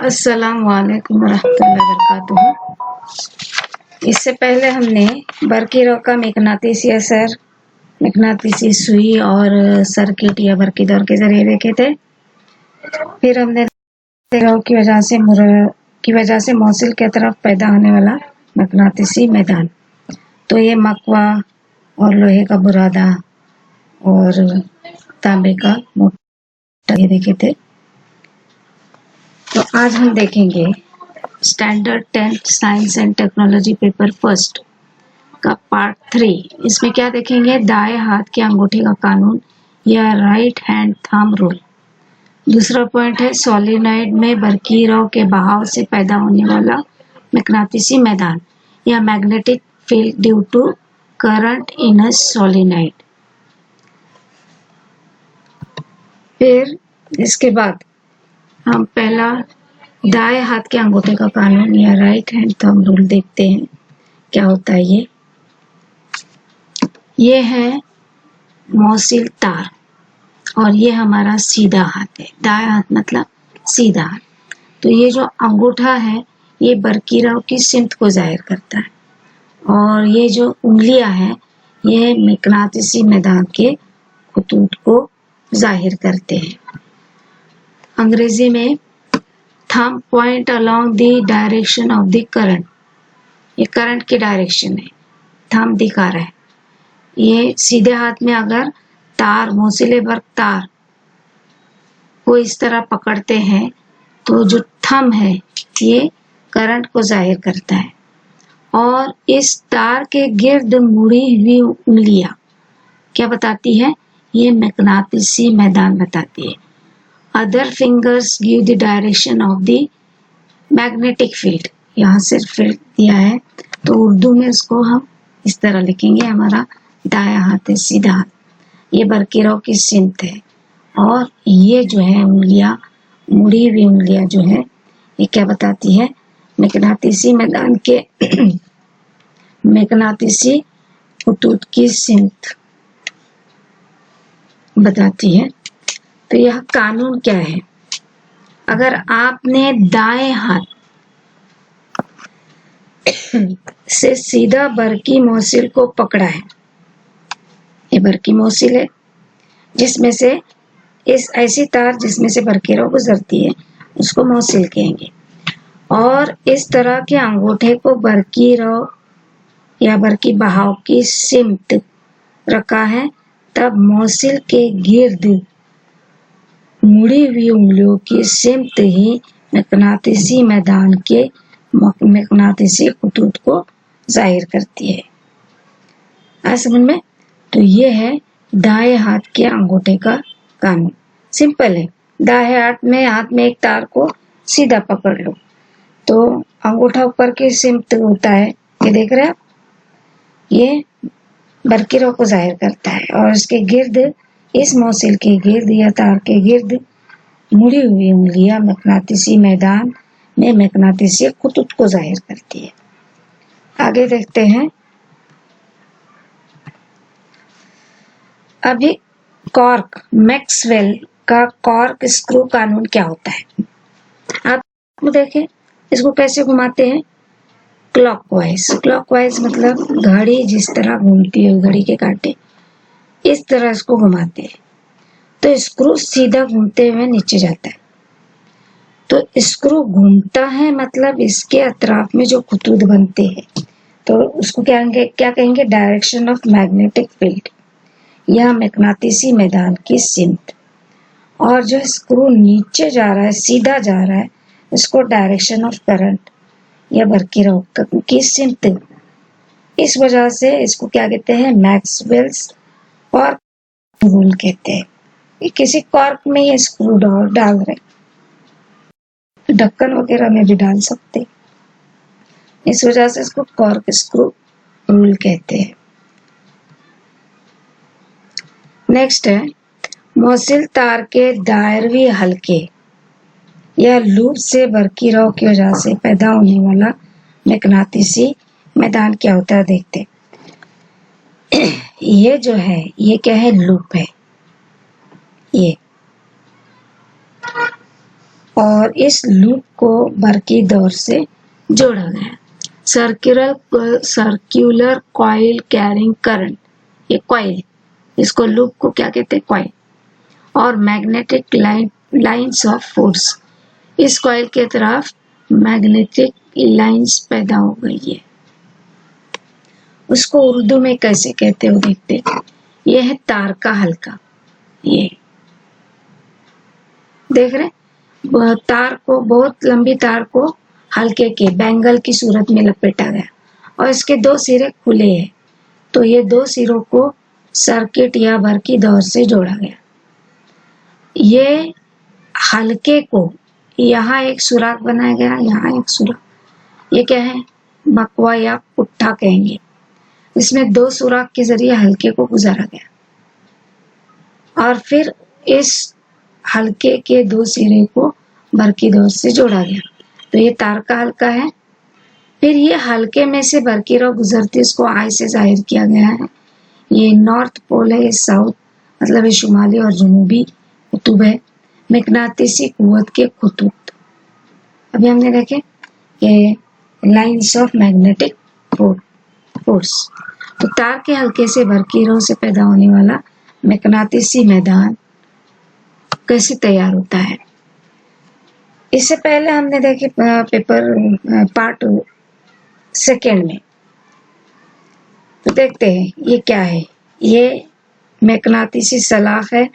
अस्सलाम वालेकुम रहमतुल्लाहि वबरकातुहू। इससे पहले हमने बरकीरों का मकनातीसी असर, मकनातीसी सुई और सर्किट या बरकी दौर के जरिए देखे थे। फिर हमने की वजह से मौसिल की तरफ पैदा होने वाला मकनातीसी मैदान, तो ये मकवा और लोहे का बुरादा और तांबे का मोटा ये देखे थे। तो आज हम देखेंगे standard 10th science and technology paper first का पार्ट 3। इसमें क्या देखेंगे? दाएं हाथ के अंगूठे का कानून या राइट हैंड थंब रूल। दूसरा पॉइंट है सोलेनॉइड में बरकीरों के बहाव से पैदा होने वाला मकनातीसी मैदान या magnetic field due to current in a solenoid. फिर इसके बाद हम पहला दाएं हाथ के अंगूठे का कानून या राइट हैंड थंब रूल देखते हैं। क्या होता है ये है मौसिल तार और ये हमारा सीधा हाथ है। दाएं हाथ मतलब सीधा हाथ। तो ये जो अंगूठा है ये बरकीरों की सिमत को जाहिर करता है और ये जो उंगलियां हैं ये मकनातीसी मैदान के खतूत को जाहिर करते हैं। अंग्रेजी में thumb point along the direction of the current, ये करंट की डायरेक्शन है, थंब दिखा रहा है। ये सीधे हाथ में अगर तार, मौसिले वर्ग तार को इस तरह पकड़ते हैं तो जो थंब है ये करंट को जाहिर करता है और इस तार के गिर्द मुड़ी हुई उंगलियां क्या बताती है? ये मकनातीसी मैदान बताती है। Other fingers give the direction of the magnetic field। यहाँ सिर्फ फील्ड दिया है तो उर्दू में इसको हम इस तरह लिखेंगे। हमारा दायां हाथ है, सीधा हाथ, ये बरकीरों की सिमत है और ये जो है उंगलियां, मुड़ी हुई उंगलियां जो है ये क्या बताती है? मकनातीसी मैदान के मकनातीसी खतूत की सिमत बताती है। तो यह कानून क्या है? अगर आपने दाएं हाथ से सीधा बरकी मौसिल को पकड़ा है, ये बरकी मौसिल है जिसमें से ऐसी तार जिसमें से बरकीरों गुजरती है उसको मौसिल कहेंगे, और इस तरह के अंगूठे को बरकीरों या बरकी बहाव की सिमत रखा है, तब मौसिल के गिर्द मुड़ी हुई उंगलियों की सिमत ही मकनातीसी मैदान के मकनातीसी खतूत को जाहिर करती है। आज समझ में? तो ये है दाएं हाथ के अंगूठे का कानून। सिंपल है। दाएं हाथ में एक तार को सीधा पकड़ लो तो अंगूठा ऊपर की सिमत होता है, ये देख रहे हैं आप, ये बरकीरों को जाहिर करता है और इसके गिर्द, इस मौसिल के गिर्द या तार के गिर्द मुड़ी हुई उंगलियां मकनातीसी मैदान में मकनातीसी खतूत को जाहिर करती है। आगे देखते हैं। अभी कॉर्क, मैक्सवेल का कॉर्क स्क्रू कानून क्या होता है? आप देखें इसको कैसे घुमाते हैं? क्लॉकवाइज। क्लॉकवाइज मतलब घड़ी जिस तरह घूमती है, घड़ी के कांटे इस तरह इसको घुमाते हैं तो स्क्रू सीधा घूमते हुए नीचे जाता है। तो स्क्रू घूमता है मतलब इसके अतराफ में जो खतूत बनते हैं तो उसको क्या कहेंगे? डायरेक्शन ऑफ मैग्नेटिक फील्ड या मकनातीसी मैदान की सिमत। और जो स्क्रू नीचे जा रहा है, सीधा जा रहा है, इसको डायरेक्शन ऑफ करंट या बरकीरों की सिमत। इस वजह से इसको क्या कहते हैं? मैक्सवेल्स कॉर्क रूल कहते हैं। ये किसी कॉर्क में ये स्क्रू डाल रहे, ढक्कन वगैरह में भी डाल सकते, इस वजह से इसको कॉर्क स्क्रू रूल कहते हैं। नेक्स्ट है मौसिल तार के दायरवी हल्के या लूप से बरकीरों की वजह से पैदा होने वाला मकनातीसी मैदान क्या होता है देखते। ये जो है ये क्या है? लूप है ये, और इस लूप को बरकी दौर से जोड़ा गया। सर्कुलर कॉइल कैरिंग करंट, ये कॉइल, इसको लूप को क्या कहते हैं, कॉइल। और मैग्नेटिक लाइंस ऑफ फोर्स, इस कॉइल के तरफ मैग्नेटिक लाइंस पैदा हो गई है। उसको उर्दू में कैसे कहते हो देखते। ये है तार का हल्का, ये देख रहे, तार को, बहुत लंबी तार को हल्के के बैंगल की सूरत में लपेटा गया और इसके दो सिरे खुले हैं, तो ये दो सिरों को सर्किट या बरकी दौर से जोड़ा गया। ये हल्के को यहाँ एक सुराख बनाया गया, यहाँ एक सुराख, ये क्या है, मकवा या पुट्ठा कहेंगे। इसमें दो सुराख के जरिए हल्के को गुजारा गया और फिर इस हल्के के दो सिरे को बरकी दौर से जोड़ा गया। तो ये तार का हल्का है। फिर ये हल्के में से बरकी रौ गुजरती है, इसको आई से जाहिर किया गया है। ये नॉर्थ पोल है, ये साउथ, मतलब ये शुमाली और जनूबी कुतुब है। मकनातीसी कुव्वत के खुतूत, अभी हमने देखे ये लाइंस ऑफ मैग्नेटिक फोर्स। तो तार के हल्के से बरकी रौ से पैदा होने वाला मकनातीसी मैदान कैसे तैयार होता है। इससे पहले हमने देखे पेपर पार्ट सेकेंड में, तो देखते हैं ये क्या है। ये मकनातीसी सलाख है,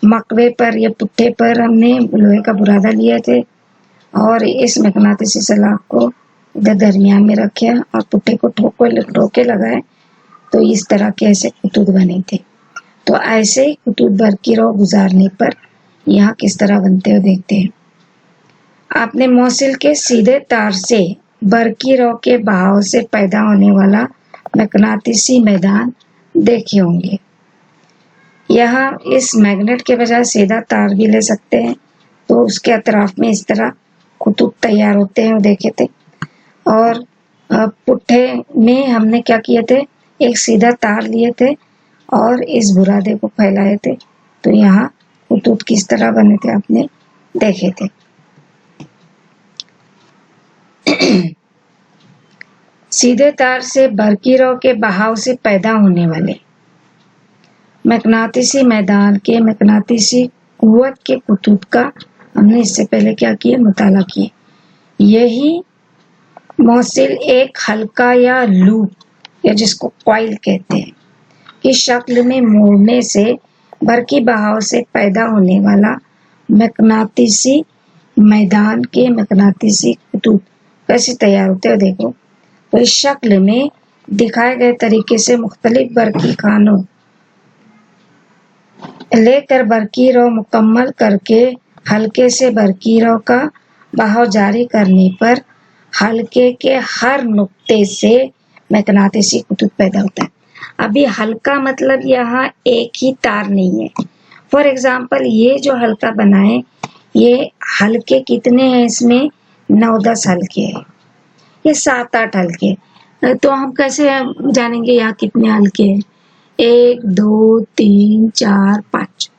मकवे पर या पुट्ठे पर हमने लोहे का बुरादा लिए थे और इस मकनातीसी सलाख को इधर दरमियान में रखे और पुट्ठे को ठोके लगाए, तो इस तरह के ऐसे खुतूत बने थे। तो ऐसे ही खुतूत बरकी रौ गुजारने पर यहाँ किस तरह बनते हो देखते हैं। आपने मौसिल के सीधे तार से बरकी रौ के बहाव से पैदा होने वाला मकनातीसी मैदान देखे होंगे। यहाँ इस मैग्नेट के बजाय सीधा तार भी ले सकते हैं, तो उसके अतराफ में इस तरह खुतूत तैयार होते हैं, वो देखे थे। और पुट्ठे में हमने क्या किए थे, एक सीधा तार लिए थे और इस बुरादे को फैलाए थे, तो यहाँ खुतूत किस तरह बने थे आपने देखे थे। सीधे तार से बरकी रौ के बहाव से पैदा होने वाले मकनातीसी मैदान के मकनातीसी कुव्वत के खुतूत का हमने इससे पहले क्या किया, मुताला किए। यही मौसिल एक हल्का या लूप या जिसको कॉइल कहते हैं की शक्ल में मोड़ने से बरकी बहाव से पैदा होने वाला मकनातीसी मैदान के मकनातीसी खुतूत कैसे तैयार होते हैं देखो। तो इस शक्ल में दिखाए गए तरीके से मुख्तलिफ बरकी खानों लेकर बरकी रौ मुकम्मल करके हल्के से बरकी रौ का बहाव जारी करने पर हल्के के हर नुक्ते से मकनातीसी खुतूत पैदा होता है। अभी हल्का मतलब यहाँ एक ही तार नहीं है। फॉर एग्जाम्पल ये जो हल्का बना है, ये हल्के कितने हैं, इसमें 9-10 हल्के हैं, ये 7-8 हल्के। तो हम कैसे जानेंगे यहाँ कितने हल्के हैं, 1 2 3 4 5,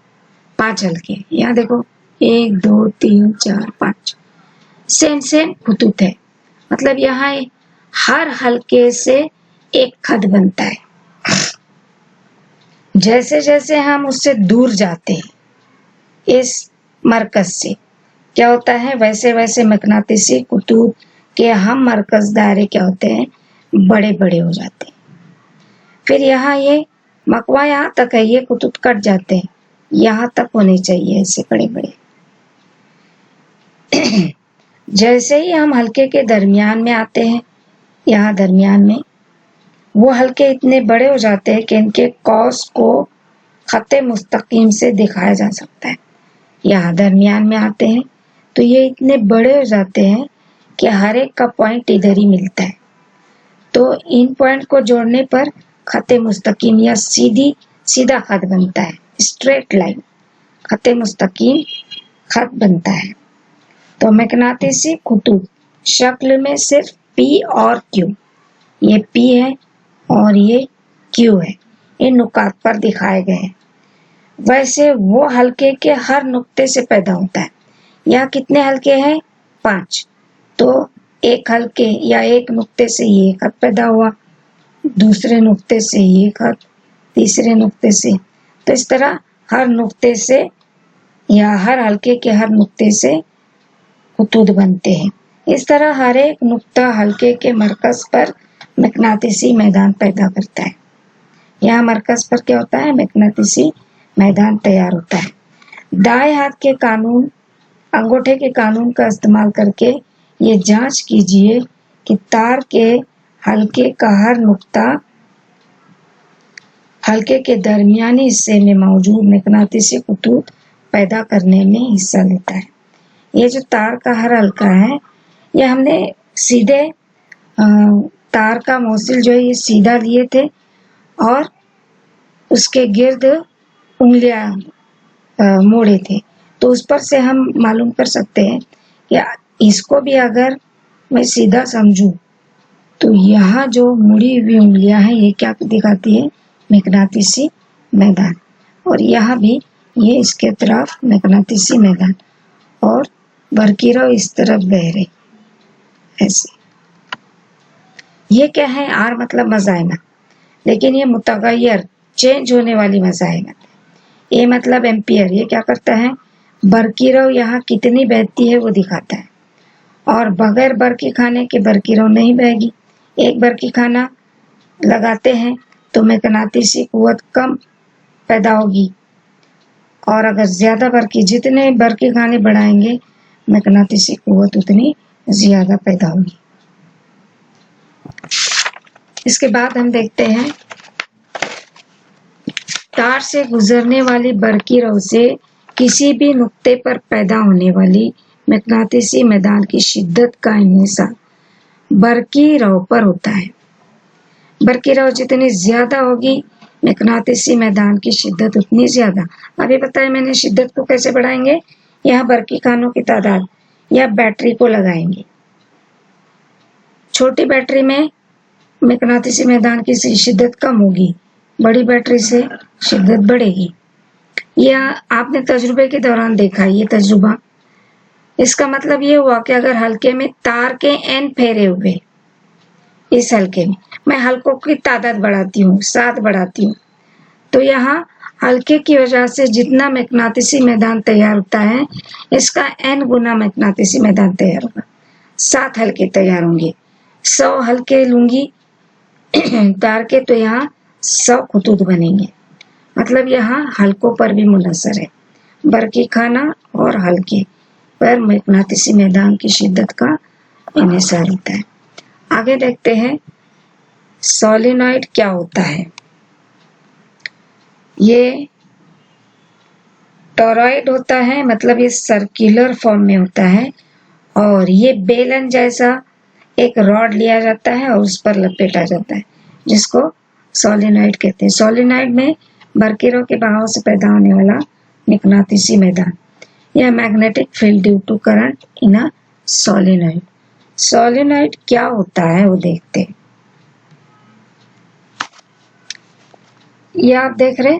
5 हल्के। यहाँ देखो 1 2 3 4 5 सेम खुतूत है, मतलब यहाँ हर हल्के से एक खत बनता है। जैसे जैसे हम उससे दूर जाते हैं इस मरकज से, क्या होता है, वैसे वैसे मकनातीसी खुतूत के हम मरकज दायरे क्या होते हैं, बड़े बड़े हो जाते हैं। फिर यहाँ ये मकवा यहाँ तक है, ये खुतूत कट जाते हैं, यहाँ तक होने चाहिए ऐसे बड़े बड़े। जैसे ही हम हल्के के दरमियान में आते हैं, यहाँ दरमियान में वो हल्के इतने बड़े हो जाते हैं कि इनके कौस को खत्ते मुस्तकीम से दिखाया जा सकता है। यहाँ दरमियान में आते हैं तो ये इतने बड़े हो जाते हैं कि हर एक का पॉइंट इधर ही मिलता है। तो इन पॉइंट को जोड़ने पर खत्ते मुस्तकीम या सीधा खत बनता है, स्ट्रेट लाइन, खत्ते मुस्तकीम खत बनता है। तो मकनातीसी खुतूत शक्ल में सिर्फ P और Q, ये P है और ये Q है, ये नुकात पर दिखाए गए हैं। वैसे वो हल्के के हर नुक्ते से पैदा होता है, यहाँ कितने हल्के हैं? 5। तो एक हल्के या एक नुक्ते से ये एक हद पैदा हुआ, दूसरे नुक्ते से ये एक हद, तीसरे नुक्ते से। तो इस तरह हर नुक्ते से या हर हल्के के हर नुक्ते से खतूत बनते हैं। इस तरह हर एक नुक्ता हल्के के मरकज पर मैग्नेटिसी मैदान पैदा करता है। यहाँ मरकज पर क्या होता है? मैग्नेटिसी मैदान तैयार होता है। दाएं हाथ के कानून, अंगूठे के कानून का इस्तेमाल करके ये जांच कीजिए कि तार के हल्के का हर नुक्ता हल्के के दरमियानी हिस्से में मौजूद मैग्नेटिसी खतूत पैदा करने में हिस्सा लेता है। ये जो तार का हर हल्का है, ये हमने सीधे तार का मोसिल जो है ये सीधा लिए थे और उसके गिर्द उंगलियां मोड़े थे। तो उस पर से हम मालूम कर सकते हैं कि इसको भी अगर मैं सीधा समझूं तो यहाँ जो मुड़ी हुई उंगलियां हैं ये क्या दिखाती है? मैग्नेटिसी मैदान। और यहाँ भी ये इसके तरफ मैग्नेटिसी मैदान और बरकीरा इस तरफ बह रही ऐसे। ये क्या है? आर मतलब मज़ायना, लेकिन ये मुतगय्यर चेंज होने वाली मज़ायना। ए मतलब एम्पियर, ये क्या करता है? बरकीरा यहाँ कितनी बहती है वो दिखाता है। और बगैर बरकी खाने के बरकीरा नहीं बहेगी। एक बरकी खाना लगाते हैं तो मैग्नेटिसी कुव्वत कम पैदा होगी, और अगर ज्यादा बरकी, जितने बरकी खाने बढ़ाएंगे मैग्नेटिसी कुव्वत उतनी ज्यादा पैदा होगी। इसके बाद हम देखते हैं तार से गुजरने वाली बरकीरों से किसी भी नुक्ते पर पैदा होने वाली मैग्नेटिसी मैदान की शिद्दत का इन्हिसार बरकीरों पर होता है। बरकीरों जितनी ज्यादा होगी मैग्नेटिसी मैदान की शिद्दत उतनी ज्यादा। अभी बताया मैंने शिद्दत को कैसे बढ़ाएंगे? यहाँ बरकी खानों की तादाद या बैटरी को लगाएंगे। छोटी बैटरी में मैग्नेटिसी मैदान की शिद्दत कम होगी, बड़ी बैटरी से शिद्दत बढ़ेगी। यह आपने तजुर्बे के दौरान देखा, ये तजुर्बा। इसका मतलब ये हुआ कि अगर हल्के में तार के n फेरे हुए, इस हल्के में मैं हल्कों की तादाद बढ़ाती हूँ, 7 बढ़ाती हूँ, तो यहाँ हल्के की वजह से जितना मैग्नेटिसी मैदान तैयार होता है इसका n गुना मैग्नेटिसी मैदान तैयार होगा। 7 हल्के तैयार होंगे। 100 हल्के लूंगी तार के तो यहाँ 100 खतूत बनेंगे। मतलब यहाँ हल्कों पर भी मुनहसर है। बरकी खाना और हल्के पर मैग्नेटिसी मैदान की शिद्दत का इन्हिसार होता है। आगे देखते हैं सोलेनॉइड क्या होता है। ये टॉरॉइड होता है, मतलब ये सर्कुलर फॉर्म में होता है और ये बेलन जैसा एक रॉड लिया जाता है और उस पर लपेटा जाता है, जिसको सोलेनॉइड कहते हैं। सोलेनॉइड में बरकीरों के बहाव से पैदा होने वाला मैग्नेटिसी मैदान, यह magnetic field due to current in a solenoid. Solenoid क्या होता है वो देखते हैं। ये आप देख रहे,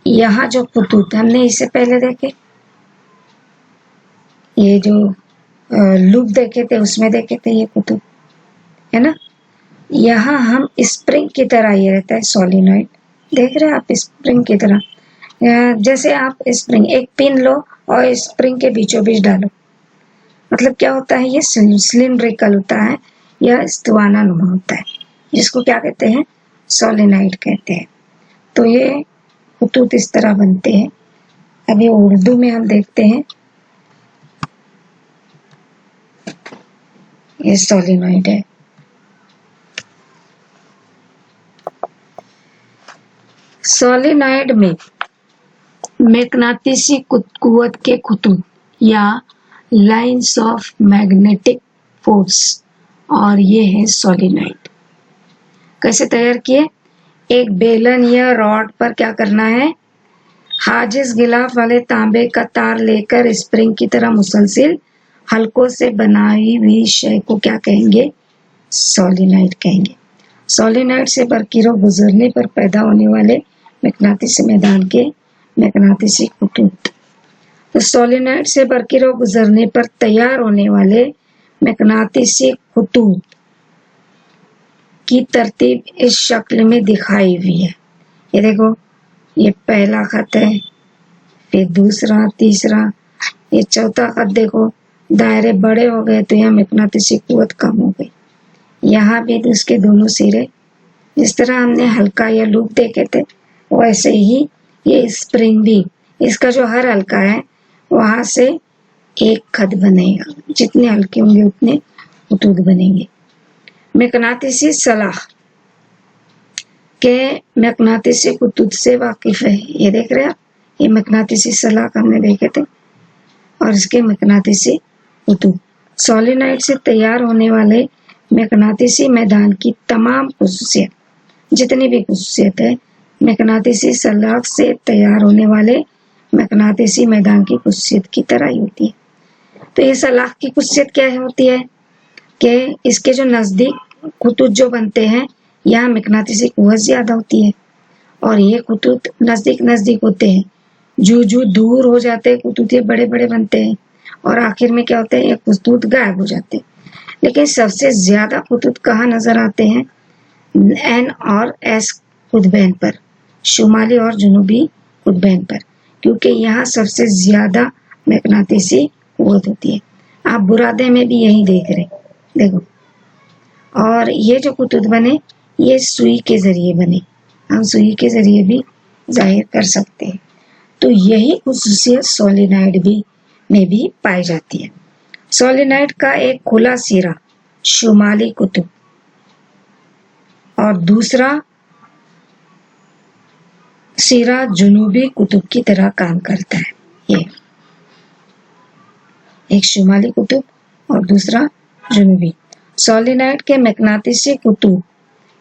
यहाँ जो खतूत हमने इससे पहले देखे, ये जो लूप देखे थे उसमें देखे थे ये खतूत, है ना। यहाँ हम स्प्रिंग की तरह ये रहता है सोलेनॉइड, देख रहे हैं आप, स्प्रिंग की तरह। जैसे आप स्प्रिंग, एक पिन लो और स्प्रिंग के बीचों बीच डालो, मतलब क्या होता है, ये सिलिंड्रिकल होता है या स्तवाना नुमा होता है, जिसको क्या कहते हैं, सोलेनॉइड कहते हैं। तो ये खतूत इस तरह बनते हैं। अभी उर्दू में हम देखते हैं, ये सोलेनॉइड है। सोलेनॉइड में मैग्नेटिसी कुव्वत के खतूत या लाइंस ऑफ मैग्नेटिक फोर्स, और ये है सोलेनॉइड। कैसे तैयार किए? एक बेलन या रॉड पर क्या करना है, हाजिज गिलाफ वाले तांबे का तार लेकर स्प्रिंग की तरह मुसलसिल हल्कों से बनाई हुई शय को क्या कहेंगे, सोलेनॉइड कहेंगे। सोलेनॉइड से बरकीरों गुजरने पर पैदा होने वाले मैग्नेटिसी मैदान के मैग्नेटिसी खतूत। तो सोलेनॉइड से बरकीराव गुजरने पर तैयार होने वाले मकनातीसी खतूत की तरतीब इस शक्ल में दिखाई हुई है। ये देखो, ये पहला खत है, फिर दूसरा, तीसरा, ये चौथा खत देखो, दायरे बड़े हो गए तो यहाँ मकनातीसी कुव्वत कम हो गई। यहाँ भी उसके दोनों सिरे, जिस तरह हमने हल्का या लूप देखे थे वैसे ही ये स्प्रिंग भी, इसका जो हर हल्का है वहां से एक खत बनेगा, जितने हल्के होंगे उतने खतूत बनेंगे। मकनातीसी सलाह के मकनातीसी खतूत से वाकिफ है। ये देख रहे हैं आप, ये मकनातीसी सलाह हमने देखे थे और इसके मकनातीसी खतूत। सोलेनॉइड से तैयार होने वाले मकनातीसी मैदान की तमाम खुसूसियत, जितनी भी खुसूसियत है, मकनातीसी सलाख से तैयार होने वाले मकनातीसी मैदान की खुसूसियत की तरह ही होती है। तो ये सलाख की खुसूसियत क्या होती है कि इसके जो नजदीक खतूत जो बनते हैं, यहाँ मकनातीसी कुव्वत ज्यादा होती है और ये खतूत नजदीक नजदीक होते हैं। जो दूर हो जाते हैं खतूत, ये बड़े बड़े बनते हैं और आखिर में क्या होते हैं, ये खतूत गायब हो जाते हैं। लेकिन सबसे ज्यादा खतूत कहाँ नजर आते हैं? एन और एस कुतबैन पर, शुमाली और जनूबी कुतबैन पर, क्योंकि यहाँ सबसे ज्यादा मकनातीसी कुव्वत होती है। आप बुरादे में भी यही देख रहे, देखो। और ये जो खतूत बने, ये सुई के जरिए बने, हम सुई के जरिए भी जाहिर कर सकते हैं। तो यही खुसूसियत सोलेनॉइड में भी पाई जाती है। सोलेनॉइड का एक खुला सिरा शुमाली कुतुब और दूसरा सिरा जुनूबी कुतुब की तरह काम करता है। ये एक शुमाली कुतुब और दूसरा जुनूबी। सोलेनॉइड के मकनातीसी कुतुब,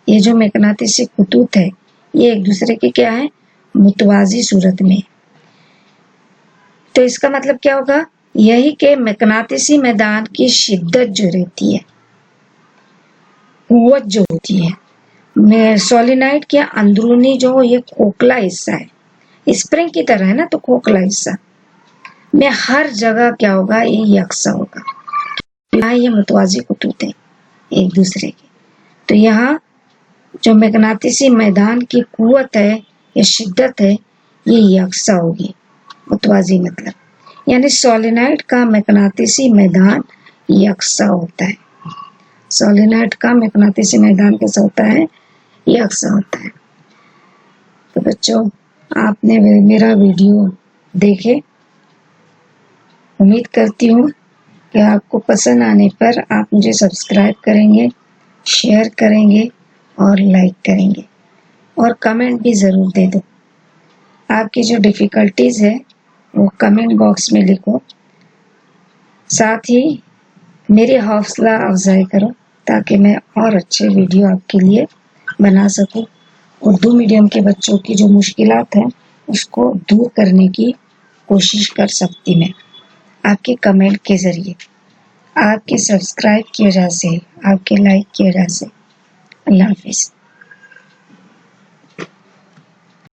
ये जो मकनातीसी कुतूत है, ये एक दूसरे के क्या है, मुतवाजी सूरत में। तो इसका मतलब क्या होगा, यही के मकनातीसी मैदान की शिद्दत जो रहती है, कुव्वत जो होती है, सोलेनॉइड के अंदरूनी जो ये खोखला हिस्सा है, स्प्रिंग की तरह है ना, तो खोखला हिस्सा में हर जगह क्या होगा, ये यकसा होगा। यहाँ ये मुतवाजी खतूत है एक दूसरे के, तो यहाँ जो मकनातीसी मैदान की कुव्वत है या शिद्दत है, ये यकसा होगी। मुतवाजी मतलब यानी सोलेनॉइड का मकनातीसी मैदान यकसा होता है। सोलेनॉइड का मकनातीसी मैदान कैसा होता है, यकसा होता है। तो बच्चों, आपने मेरा वीडियो देखे, उम्मीद करती हूँ कि आपको पसंद आने पर आप मुझे सब्सक्राइब करेंगे, शेयर करेंगे और लाइक करेंगे और कमेंट भी ज़रूर दे दो। आपकी जो डिफ़िकल्टीज़ है वो कमेंट बॉक्स में लिखो। साथ ही मेरी हौसला अफजाई करो ताकि मैं और अच्छे वीडियो आपके लिए बना सकूं। उर्दू मीडियम के बच्चों की जो मुश्किलात हैं उसको दूर करने की कोशिश कर सकती मैं आपके कमेंट के ज़रिए, आपके सब्सक्राइब किए वजह से, आपके लाइक की वजह से। अल्लाह हाफिज़।